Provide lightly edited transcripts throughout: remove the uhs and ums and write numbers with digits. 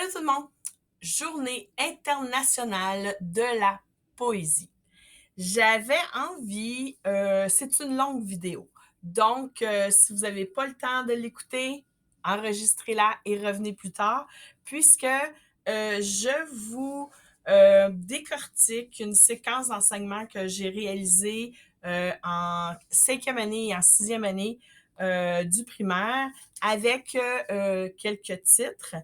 Salut tout le monde! Journée internationale de la poésie. J'avais envie, c'est une longue vidéo, donc si vous n'avez pas le temps de l'écouter, enregistrez-la et revenez plus tard, puisque je vous décortique une séquence d'enseignement que j'ai réalisée en 5e année et en 6e année du primaire avec quelques titres.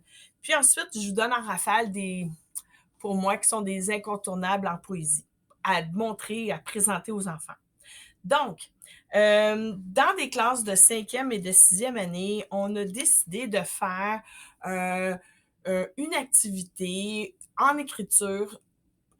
Puis ensuite, je vous donne en rafale pour moi, qui sont des incontournables en poésie, à montrer, à présenter aux enfants. Donc, dans des classes de 5e et de 6e année, on a décidé de faire une activité en écriture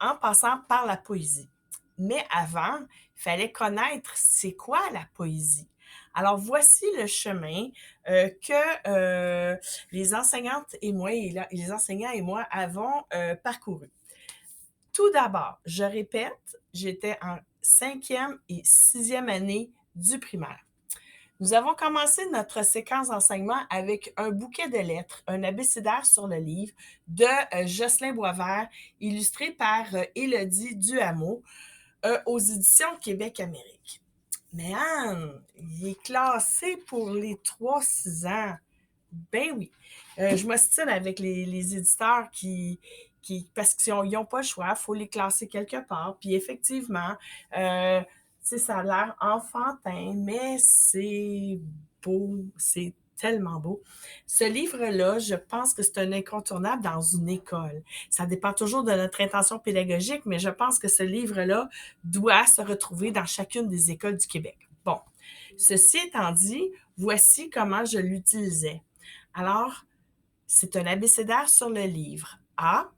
en passant par la poésie. Mais avant, il fallait connaître c'est quoi la poésie. Alors, voici le chemin que les enseignantes et moi, et les enseignants et moi avons parcouru. Tout d'abord, je répète, j'étais en 5e et 6e année du primaire. Nous avons commencé notre séquence d'enseignement avec un bouquet de lettres, un abécédaire sur le livre de Jocelyn Boisvert, illustré par Élodie Duhamel aux éditions Québec-Amérique. Mais Anne, il est classé pour les 3-6 ans. Ben oui. Je m'ostine avec les éditeurs parce qu'ils n'ont pas le choix, il faut les classer quelque part. Puis effectivement, ça a l'air enfantin, mais c'est beau, c'est tellement beau. Ce livre-là, je pense que c'est un incontournable dans une école. Ça dépend toujours de notre intention pédagogique, mais je pense que ce livre-là doit se retrouver dans chacune des écoles du Québec. Bon, ceci étant dit, voici comment je l'utilisais. Alors, c'est un abécédaire sur le livre. A.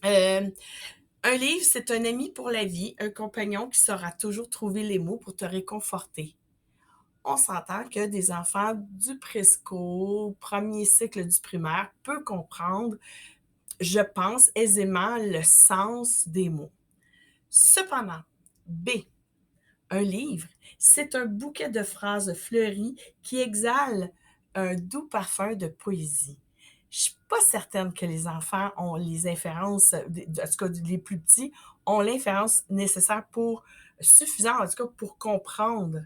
Un livre, c'est un ami pour la vie, un compagnon qui saura toujours trouver les mots pour te réconforter. On s'entend que des enfants du présco, premier cycle du primaire, peuvent comprendre, je pense, aisément le sens des mots. Cependant, B. Un livre, c'est un bouquet de phrases fleuries qui exhalent un doux parfum de poésie. Je ne suis pas certaine que les enfants ont les inférences, en tout cas les plus petits, ont l'inférence nécessaire suffisante en tout cas pour comprendre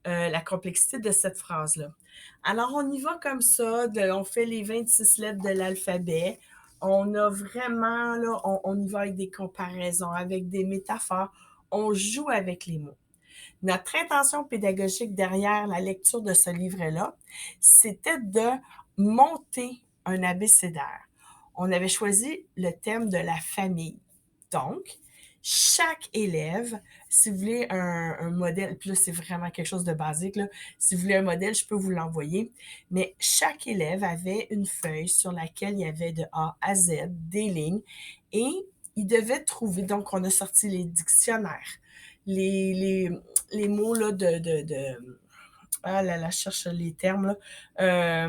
la complexité de cette phrase-là. Alors, on y va comme ça, on fait les 26 lettres de l'alphabet. On a vraiment, là, on y va avec des comparaisons, avec des métaphores. On joue avec les mots. Notre intention pédagogique derrière la lecture de ce livre-là, c'était de monter un abécédaire. On avait choisi le thème de la famille. Donc, chaque élève, si vous voulez un modèle, puis là, c'est vraiment quelque chose de basique, là. Si vous voulez un modèle, je peux vous l'envoyer, mais chaque élève avait une feuille sur laquelle il y avait de A à Z des lignes et il devait trouver, donc on a sorti les dictionnaires, les, les mots là, ah là là, je cherche les termes là.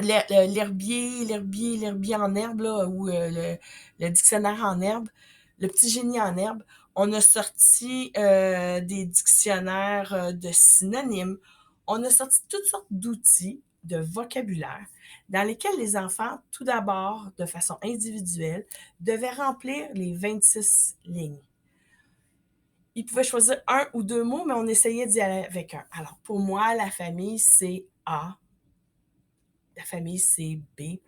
L'herbier en herbe, là, ou le dictionnaire en herbe, le petit génie en herbe. On a sorti des dictionnaires de synonymes. On a sorti toutes sortes d'outils de vocabulaire dans lesquels les enfants, tout d'abord, de façon individuelle, devaient remplir les 26 lignes. Ils pouvaient choisir un ou deux mots, mais on essayait d'y aller avec un. Alors, pour moi, la famille, c'est A. La famille, c'est B.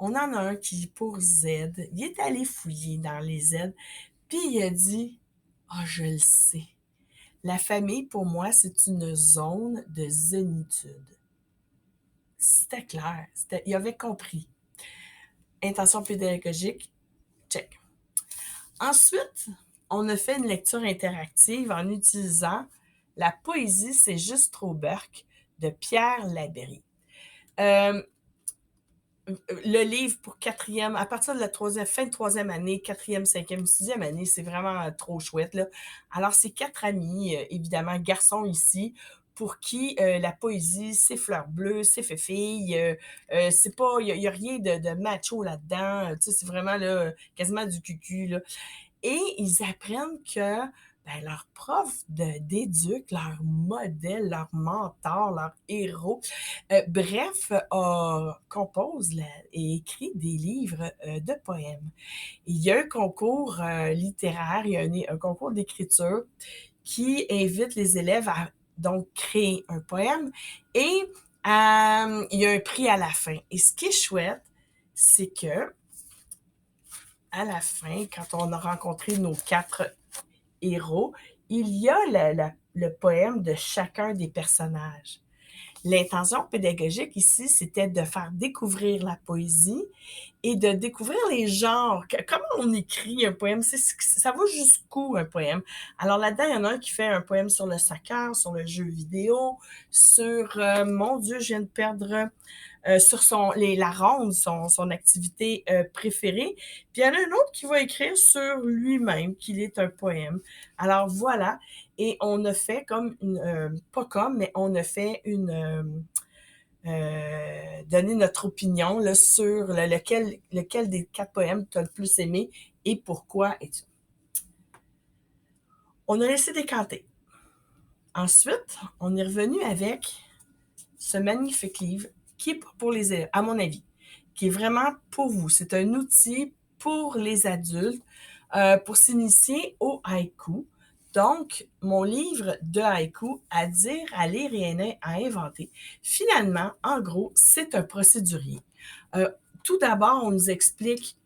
On en a un qui, pour Z, il est allé fouiller dans les Z, puis il a dit « Ah, je le sais. La famille, pour moi, c'est une zone de zénitude. » C'était clair. Il avait compris. Intention pédagogique, check. Ensuite, on a fait une lecture interactive en utilisant La poésie, c'est juste trop Burke de Pierre Labrie. Le livre pour quatrième, à partir de la fin de 3e année, 4e, 5e, 6e année, c'est vraiment trop chouette, là. Alors, c'est 4 amis, évidemment, garçons ici, pour qui la poésie, c'est fleur bleue, c'est fée-fille, c'est pas, il y a rien de macho là-dedans, tu sais, c'est vraiment là, quasiment du cucu, là. Et ils apprennent que ben, leur prof d'éduc, leur modèle, leur mentor, leur héros, bref, compose et écrit des livres de poèmes. Il y a un concours littéraire, il y a un concours d'écriture qui invite les élèves à donc créer un poème et il y a un prix à la fin. Et ce qui est chouette, c'est que à la fin, quand on a rencontré nos 4 héros, il y a le poème de chacun des personnages. L'intention pédagogique ici, c'était de faire découvrir la poésie et de découvrir les genres. Comment on écrit un poème? Ça va jusqu'où un poème? Alors là-dedans, il y en a un qui fait un poème sur le soccer, sur le jeu vidéo, sur, mon Dieu, je viens de perdre sur la ronde, son activité préférée. Puis il y en a un autre qui va écrire sur lui-même, qu'il est un poème. Alors voilà, et on a fait comme pas comme, mais on a fait donner notre opinion là, sur lequel des 4 poèmes tu as le plus aimé et pourquoi et tout. On a laissé décanter. Ensuite, on est revenu avec ce magnifique livre qui est pour les élèves, à mon avis, qui est vraiment pour vous. C'est un outil pour les adultes pour s'initier au haïku. Donc, mon livre de haïku, à dire, à lire et à inventer, finalement, en gros, c'est un procédurier. Tout d'abord, on nous explique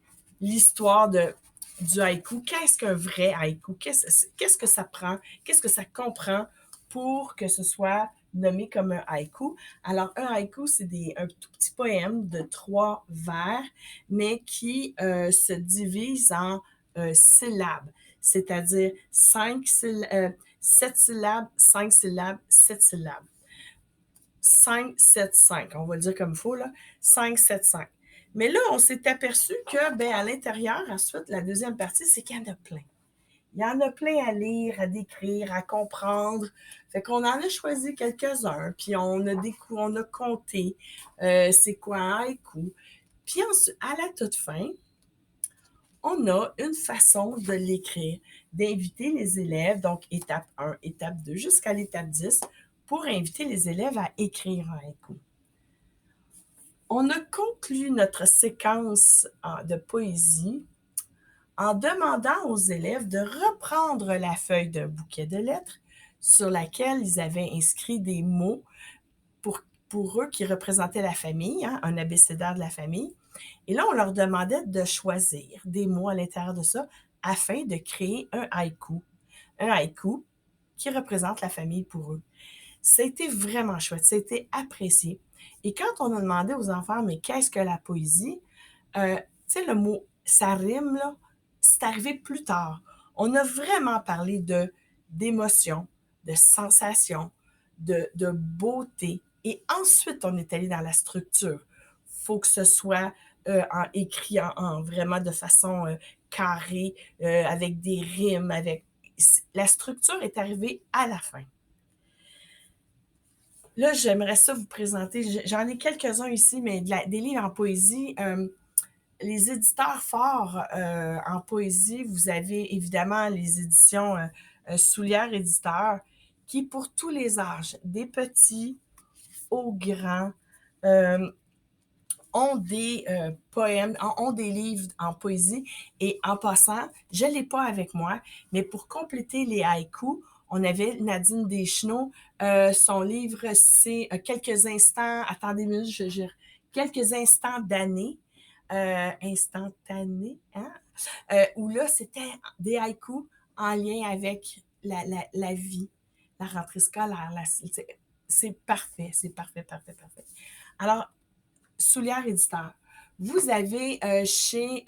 l'histoire du haïku. Qu'est-ce qu'un vrai haïku? Qu'est-ce que ça prend? Qu'est-ce que ça comprend pour que ce soit nommé comme un haïku? Alors, un haïku, c'est un tout petit poème de 3 vers, mais qui se divise en syllabes, c'est-à-dire 7 syllabes, 5 syllabes, 7 syllabes. 5, 7, 5. On va le dire comme il faut, là. 5, 7, 5. Mais là, on s'est aperçu que, ben, à l'intérieur, ensuite, la deuxième partie, c'est qu'il y en a plein. Il y en a plein à lire, à décrire, à comprendre. Fait qu'on en a choisi quelques-uns, puis on a compté c'est quoi un haïku. Puis ensuite, à la toute fin, on a une façon de l'écrire, d'inviter les élèves, donc étape 1, étape 2, jusqu'à l'étape 10, pour inviter les élèves à écrire un haïku. On a conclu notre séquence de poésie en demandant aux élèves de reprendre la feuille d'un bouquet de lettres sur laquelle ils avaient inscrit des mots pour eux qui représentaient la famille, hein, un abécédaire de la famille. Et là, on leur demandait de choisir des mots à l'intérieur de ça afin de créer un haïku. Un haïku qui représente la famille pour eux. Ça a été vraiment chouette, ça a été apprécié. Et quand on a demandé aux enfants, mais qu'est-ce que la poésie? Tu sais, le mot ça rime, là, c'est arrivé plus tard. On a vraiment parlé d'émotion, de sensation, de beauté. Et ensuite, on est allé dans la structure. Il faut que ce soit écrit vraiment de façon carrée, avec des rimes, la structure est arrivée à la fin. Là, j'aimerais ça vous présenter, j'en ai quelques-uns ici, mais des livres en poésie. Les éditeurs forts en poésie, vous avez évidemment les éditions Soulière Éditeurs, qui pour tous les âges, des petits aux grands, ont des poèmes, ont des livres en poésie. Et en passant, je ne l'ai pas avec moi, mais pour compléter les haïkus, on avait Nadine Deschenaux. Son livre, c'est Quelques instants, attendez une minute, Quelques instants d'année, instantanés, hein? Où là, c'était des haïkus en lien avec la vie, la rentrée scolaire. C'est parfait, c'est parfait, parfait, parfait. Alors, Soulière Éditeur. Vous avez chez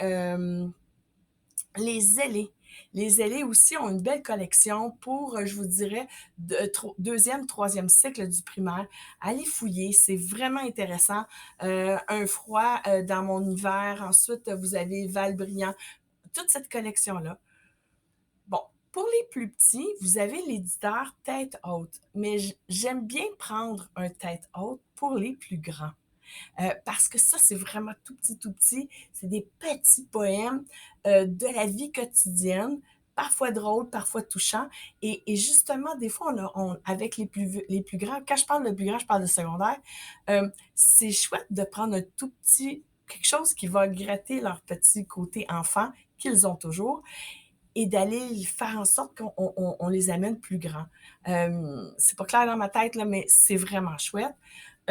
les Ailés. Les Ailés aussi ont une belle collection pour, je vous dirais, deuxième, troisième cycle du primaire. Allez fouiller, c'est vraiment intéressant. Un froid dans mon hiver. Ensuite, vous avez Valbriand. Toute cette collection-là. Bon, pour les plus petits, vous avez l'éditeur Tête Haute. Mais j'aime bien prendre un Tête Haute pour les plus grands. Parce que ça, c'est vraiment tout petit, tout petit. C'est des petits poèmes de la vie quotidienne parfois drôle, parfois touchant. Et justement, des fois, avec les plus grands, quand je parle de plus grands, je parle de secondaire, c'est chouette de prendre un tout petit, quelque chose qui va gratter leur petit côté enfant qu'ils ont toujours et d'aller faire en sorte qu'on les amène plus grands. C'est pas clair dans ma tête, là, mais c'est vraiment chouette.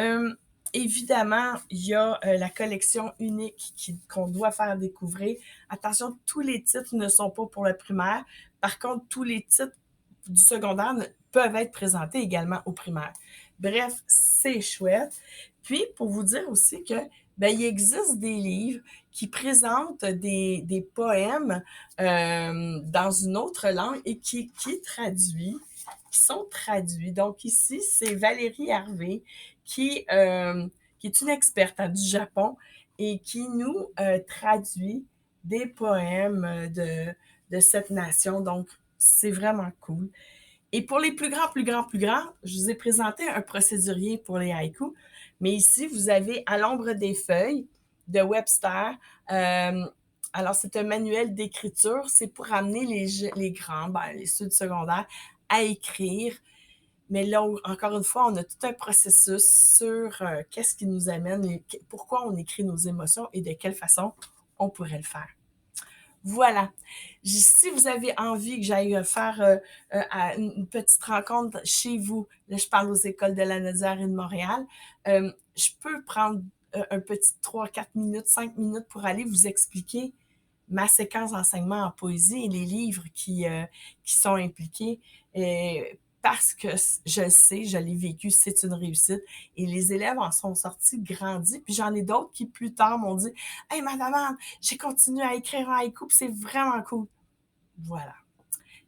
Euh, Évidemment, il y a la collection unique qu'on doit faire découvrir. Attention, tous les titres ne sont pas pour le primaire. Par contre, tous les titres du secondaire peuvent être présentés également au primaire. Bref, c'est chouette. Puis, pour vous dire aussi que ben, il existe des livres qui présentent des poèmes dans une autre langue et qui sont traduits. Donc ici, c'est Valérie Harvey qui est une experte du Japon et qui nous traduit des poèmes de cette nation. Donc, c'est vraiment cool. Et pour les plus grands, plus grands, plus grands, je vous ai présenté un procédurier pour les haïkus. Mais ici, vous avez À l'ombre des feuilles de Webster. Euh, alors, c'est un manuel d'écriture. C'est pour amener les grands, ben, les ceux du secondaire, à écrire. Mais là, encore une fois, on a tout un processus sur qu'est-ce qui nous amène et pourquoi on écrit nos émotions et de quelle façon on pourrait le faire. Voilà. Si vous avez envie que j'aille faire une petite rencontre chez vous, là, je parle aux écoles de la Nodière et de Montréal, je peux prendre un petit 3, 4 minutes, 5 minutes pour aller vous expliquer ma séquence d'enseignement en poésie et les livres qui sont impliqués. Parce que je le sais, je l'ai vécu, c'est une réussite. Et les élèves en sont sortis grandis. Puis j'en ai d'autres qui, plus tard, m'ont dit « Hey, madame Anne, j'ai continué à écrire en haïku, puis c'est vraiment cool. » Voilà.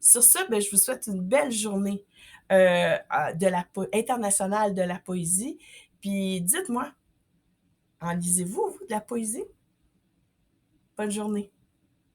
Sur ce, ben, je vous souhaite une belle journée internationale de la poésie. Puis dites-moi, en lisez-vous, vous, de la poésie? Bonne journée.